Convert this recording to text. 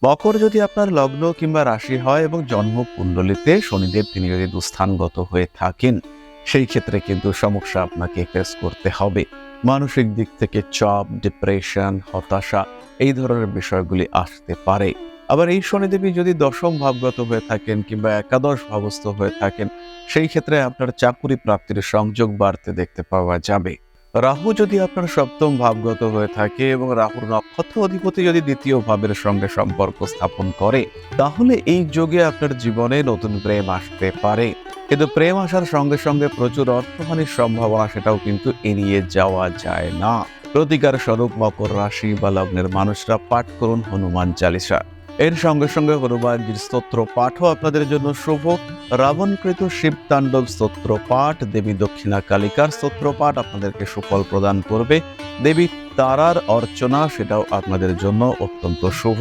মকর যদি আপনার লগ্ন কিংবা রাশি হয় এবং জন্ম কুণ্ডলিতে শনিদেব তিনি যদি দুস্থানগত হয়ে থাকেন, সেই ক্ষেত্রে কিন্তু সমস্যা আপনাকে ফেস করতে হবে। মানসিক দিক থেকে চাপ, ডিপ্রেশন, হতাশা এই ধরনের বিষয়গুলি আসতে পারে। আবার এই শনিদেবী যদি দশম ভাবগত হয়ে থাকেন কিংবা একাদশ ভাবস্থ হয়ে থাকেন, সেই ক্ষেত্রে আপনার চাকুরি প্রাপ্তির সংযোগ বাড়তে দেখতে পাওয়া যাবে। রাহু যদি আপনার সপ্তম ভাবগত হয়ে থাকে এবং রাহুর নক্ষত্র অধিপতি যদি দ্বিতীয় ভাবের সঙ্গে সম্পর্ক স্থাপন করে, তাহলে এই যোগে আপনার জীবনে নতুন প্রেম আসতে পারে। কিন্তু প্রেম আসার সঙ্গে সঙ্গে প্রচুর অর্থহানির সম্ভাবনা সেটাও কিন্তু এড়িয়ে যাওয়া যায় না। প্রতিকার স্বরূপ মকর রাশি বা লগ্নের মানুষরা পাঠ করুন হনুমান চালিসা। এর সঙ্গে সঙ্গে হনুমানজির স্তোত্র পাঠও আপনাদের জন্য শুভ। রাবণকৃত শিব তাণ্ডব স্তোত্র পাঠ, দেবী দক্ষিণা কালিকার স্তোত্র পাঠ আপনাদেরকে সুফল প্রদান করবে। দেবী তারার অর্চনা সেটাও আপনাদের জন্য অত্যন্ত শুভ।